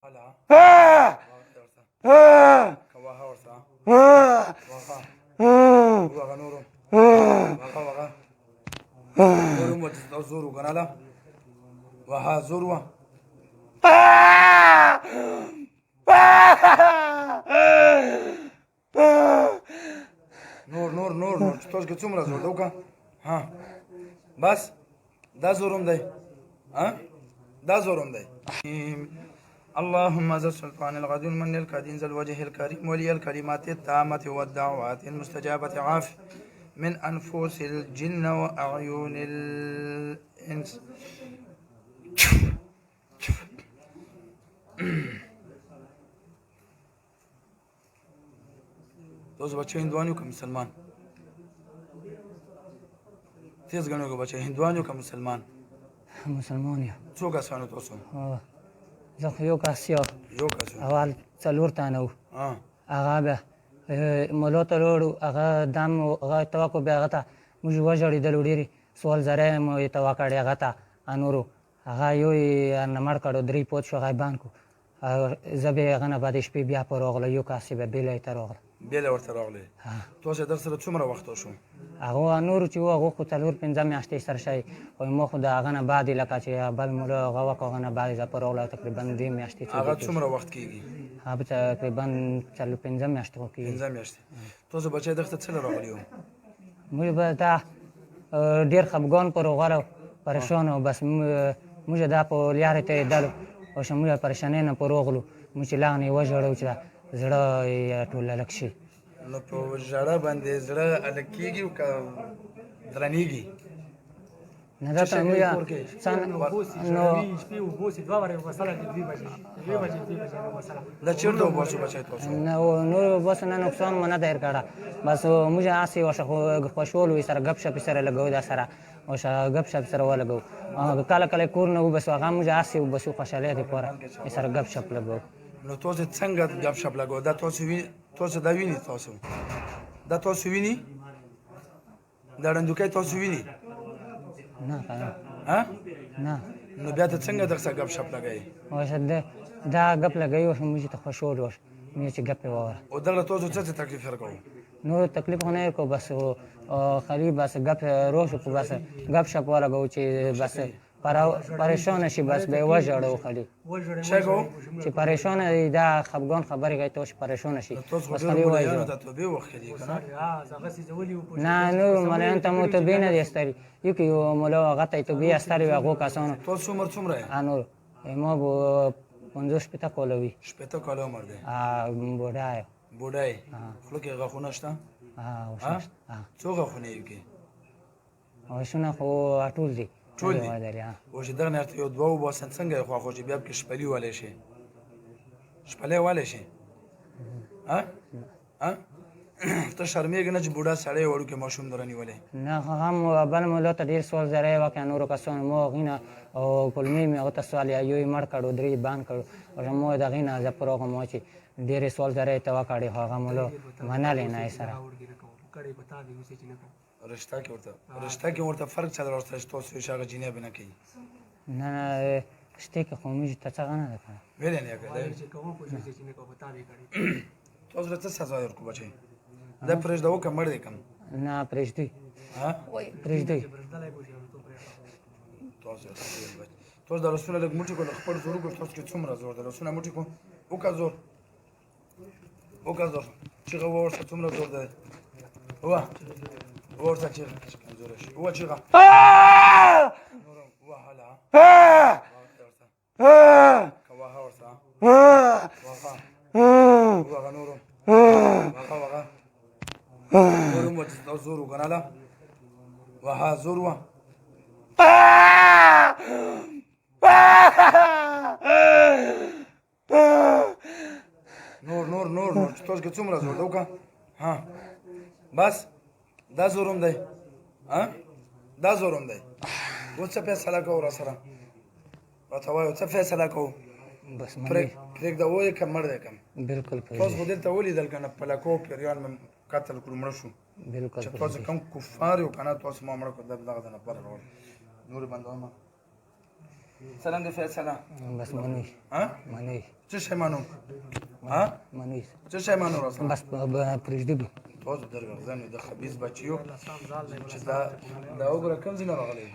هلا آه آه كواها ورسا آه وغا آه وغا نورو آه وغا نورو وتزورو قنالا وها زوروا نور توش که څومره زور دوکا ها بس دا زورم دی ها دا زورم دی اللهم ذا السلطان الغدير من الكدين ذا الوجه الكريم ولي الكلمات التامة والدعوات المستجابة عافي من أنفس الجن وأعين الإنس دوز بچه هندوانیو که مسلمان تیز گڼو که بچه هندوانیو که مسلمان مسلمان یم. څو کسانو تاسو زه خو یو کس یم. یو کس یو اول 4 تنه وو. هغه بیا مولو ته ولاړو، هغه دم و، هغه ته وکړو، بیا هغه ته موږ وژړېدلو ډېرې، سوال زری مو یې ته وکړې هغه ته نورو. هغه یو یې نه مړ کړو، درې پوت شو، هغه یې بند کړو. زه بیا هغه نه بعد شپې بیا په راغله، یو کس یې بیا بېله یې ته راغله. بېله ورته راغلی. تاسو در سره څومره وخت وشو؟ هغه نورو چې وو هغه خو 4-5 میاشتې سره شوي، خو ما خو د هغه نه بعد لکه چې بل مولا هغه وکړو، هغه نه بعد زه په راغله تقریبا 2 میاشتې. هغه څومره وخت کېږي؟ هغه تقریبا 4-5 میاشتې خو کېږي. 5 میاشتې. تاسو بچی دغه ته څه راغلی وو؟ موږ به دا ډېر خفګان پر راغلی، پریشان و، بس موږ دا په لارې ته یې دلو او موږ پریشانۍ نه پر راغلو، موږ چې لاغنې یې وژړو چې زړه یې ټول هلک شي. نو په ژړه باندې زړه هلک کېږي او که درنېږي؟ نه دا ته موږ دا چېرته وباسو بچی تاسو؟ نور بس نه نقصان مو نه دیر کړه، بس موږ هسې ورشه خوشحال وي سره ګپ شپ سره لګوو، دا سره ورشه ګپ شپ سره ولګوو. کله کله کور نه وباسو، هغه موږ هسې وباسو خوشحالۍ دپاره سره ګپ شپ لګوو. نو تاسو څنګه ګپ شپ لګوو؟ دا تاسو دا ویني؟ تاسو دا تاسو ویني؟ دا ړندوکی تاسو ویني؟ نه کنه نه. نو بیا ته څنګه دغسه ګپ شپ لګوې؟ وشه دا ګپ لګوي وشه موږ ته خوشحال وشه، موږ چې ګپ یې ووره. او دغله تاسو څه څه تکلیف ورکوو؟ نور تکلیف خو نه یې کوو، بس خالي بس ګپ روشو خو بس ګپ شپ ولګوو چې بس پریشانه شي، بس به یې وژړو خالي څه کوو؟ چې پریشانه دی، دا خفګان خبرې کوي ته چې پریشانه شي، بس خالي ملایانو ته توبې وښکلي که نه؟ نه نور ملایانو ته مو توبې نه دي استري، یو کې یو مولا هغه ته یې توبې استري وي هغو کسانو. تاسو عمر څومره یې؟ نور ما به 50-60 کاله وي. 60 کاله عمر دی؟ بوډا یم. بوډا یې؟ خوله کې غاښونه شته؟ څو غاښونه یې کې؟ غاښونه خو ټول دي. ټول دي؟ او چې دغه نه یو دوه وباسن څنګه یې خواخوږي بیا پکې شپلي والی شي؟ شپلی والی شي؟ ته شرمېږې نه چې بوډا سړی وړوکی ماشوم در نیولی؟ نه هم بل مولا ته ډېر سوال زری وکړه، نورو کسانو ما هغې نه او کلمې مې هغه ته سوال یو یې مړ کړو، درې یې بند کړو، او ما د هغې نه زه په راغلم چې ډېرې سوال زری ته وکړې، خو هغه مولا منلې نه یې سره. رشته کې ورته فرق څه در ورته چې تاسو یې چې هغه جناب نه کوي؟ نه نه رشتې کې خو موږ ته څه نه ده کړی. ویلې نه یې کړی؟ تاسو له څه سزا ورکړو بچی؟ دا پرېږده که مړ دی کم؟ نه پرېږدئ پرېږدئ. تاسو دا لاسونه لږ موټي کړو، خپل زور وکړو، تاسو کې څومره زور دی؟ لاسونه موټي کړو، وکړه زور، وکړه زور، چیغه وورسه څومره زور دی؟ وورسه چیغه چې کمزوری شي، ووه چیغه، ووه هله که وهه ورسه ووهه نورو وهه نورو مو زور وګڼله، وها زور وه نور چې تاسو کې څومره زور دی وکړه بس دا زورم دی دا زورم دی. اوس څه فیصله کوو را سره؟ راته وایو څه فیصله کوو؟ بس پرېږده وایې که مړ دی کم؟ بلکل تاسو خو دلته ولیدل که نه پلکو پیریان مې قتل کړو مړه شو، چې تاسو کوم کفار یو که نه تاسو ما مړه کړو دغه د لپاره راوړل. نورې بندومه څرنګه فیصله بس منوي ها منوي څه شی منو ها منوي څه شی منو راسه بس پرېږدي تاسو درګرځنې د خبيث بچیو چې دا وګوره کوم ځای نه راغلی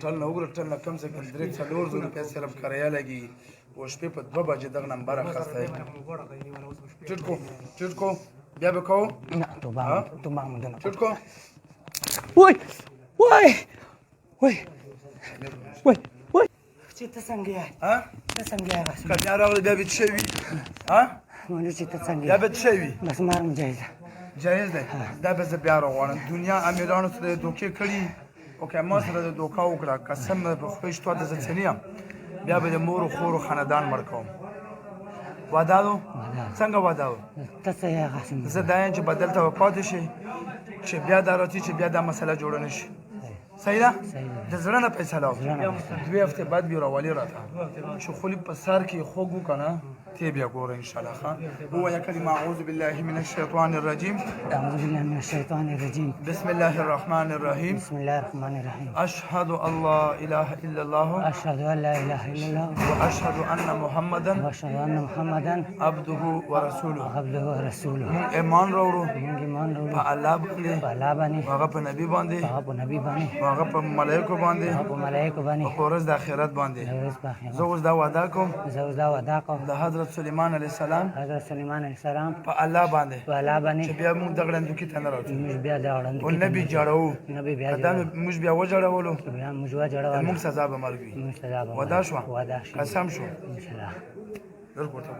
ټل نه وګوره ټل نه کم سے کم 3-4 زره پیسې صرف کرایه لګي او شپې په 2 بجې دغه نمبر اخسته چټکو بیا به کوو نه توبه مونږ نه چټکو وای وای وای وای وای چې ته څنګه یې ها ته څنګه یې غاسم کله راغلی بیا به څه وي ها مونږ چې ته څنګه بیا یې به څه وي بس مار مجاهد جایز دی دا به زه بیا راغواړم دنیا امیرانو سره دوکې کړي او که ما سره د دوکه وکړه قسم مې په خدای شته د زه څنې یم بیا به د مور و خور و خاندان مړ کوم واده و څنګه واده و ته څه یې غاسم زه دا یم چې بدل ته به پاتې شي چې بیا دا راځي چې بیا دا مسله جوړه نه شي صحیح ده د زړه نه فیصله وکړه 2 هفته بعد بیا راولي راته چې خولي په سر کې خوږ وکنه تی بیا ګوره ان شاء الله ښه ووایه کلمه اعوذ بالله من الشیطان الرجیم اعوذ بالله من الشیطان الرجیم بسم الله الرحمن الرحیم بسم الله الرحمن الرحیم اشهد ان لا اله الا الله اشهد ان لا اله الا الله واشهد ان محمدا واشهد ان محمدا عبده ورسوله عبده ورسوله مونږ ایمان راوړو مونږ ایمان په وروړو الله باندې په الله باندې هغه په نبی باندې هغه په نبی باندې هغه په ملائکه باندې هغه په ملایکو باندې په ورځ د آخرت باندې روز باخیر زه اوس دا وعده کوم زه اوس دا وعده کوم د حضرت سلیمان علیه السلام حضرت سلیمان علیه السلام په الله باندې په الله چې باندې بیا موږ دغه ړندو کې ته نه راځو موږ بیا دا وړاندې او نبی جوړو نبی بیا دا موږ بیا وجړولو بیا موږ وجړو موږ سزا به مرګ وي موږ سزا به وعده شوه وعده شو قسم شو ان شاء الله درګ ورته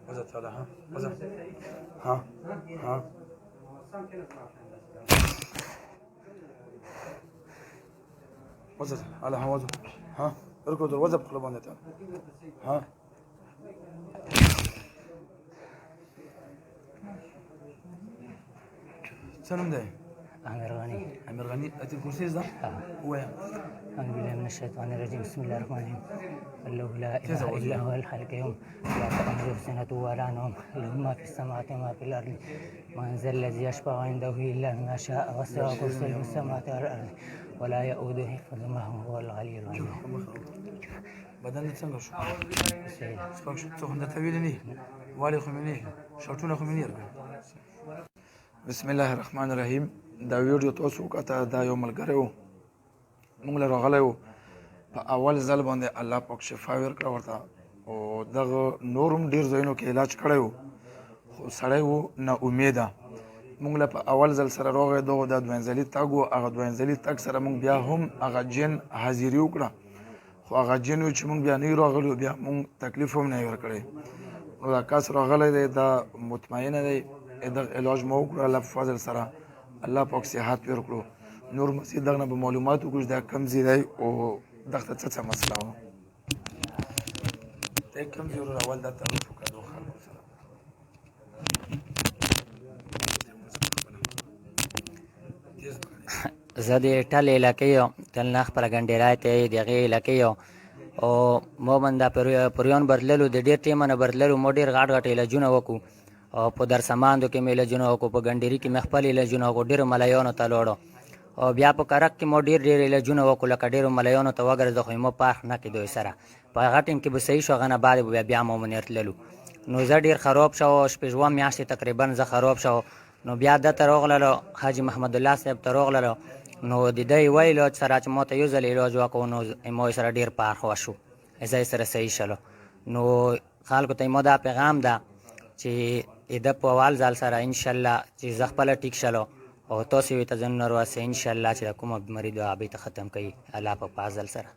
وځه تعالی ها وځه ها ها وځه على هوازه ها اركض وځه په باندې ته ها څه نوم دی امیر غنی امیر غنی اتي الكرسي ده وایا أعوذ بالله من الشيطان الرجيم بسم الله الرحمن الرحيم الله لا إله إلا هو الحي القيوم لا تأخذه سنة ولا نوم له ما في السماوات وما في الأرض من ذا الذي يشفع عنده إلا ما شاء وسع كرسيه السماوات والأرض ولا يؤوده حفظهما هو العلي العظيم بدن څنګه شو سيد سپک شو څه هنده طويل نه والي خو مني شرطونه خو مني بسم الله الرحمن الرحیم دا ویډیو تاسو وکړه دا یو ملګری و موږ له راغلی و په اول ځل باندې الله پاک شفا ورکړه ورته او دغه نور هم ډېر ځایونو کې علاج کړی و خو سړی و نا امیده موږ له په اول ځل سره راغی دغه دا دوینځلي تګ و هغه دوینځلي تګ سره موږ بیا هم هغه جن حاضري وکړه خو هغه جن و چې موږ بیا نه راغلو بیا موږ تکلیف هم نه ورکړی نو دا کس راغلی دی دا مطمئنه دی دغه علاج مو وکړو الله په فضل سره الله پاک صحت ورکړو نور مزید دغه به معلومات وکړو دا کم ځای دی او دغه څه مسله و ته کم ځای ور اول دا تعارف وکړو خلکو سره زه د ټل علاقې یم ټل نه خپله ګنډېرای ته د هغې علاقې یم او مو باندې پریان برتللو د ډېر ټیمه نه برتللو مو ډېر غټ غټ علاجونه وکړو او په درسماندو کې مې علاجونه وکړو په ګنډېري کې مې خپل علاجونه وکړو ډېرو ملایانو ته لاړو او بیا په کرک کې مو ډېر علاجونه وکړو لکه ډېرو ملایانو ته وګرځېدو خو مو پاک نه کېدو سره په هغه ټیم کې به صحیح شو هغه نه بعد به بیا مو منیر تللو نو زه ډېر خراب شو شپږ میاشتې تقریبا زه خراب شو نو بیا دته راغللو حاجي محمد الله صاحب ته راغللو نو د دی ویلو سره چې ما ته یو ځل علاج وکړو نو ما سره ډېر پاک وشو زه سره صحیح شلو نو خلکو ته ما دا پیغام ده چې د په اول ځل سره ان شاء الله چې زه خپله ټیک شلو او تاسو یې ته ځانونه رواسئ ان شاء الله چې د کومه بیماري دعا به ختم کوي الله په فضل سره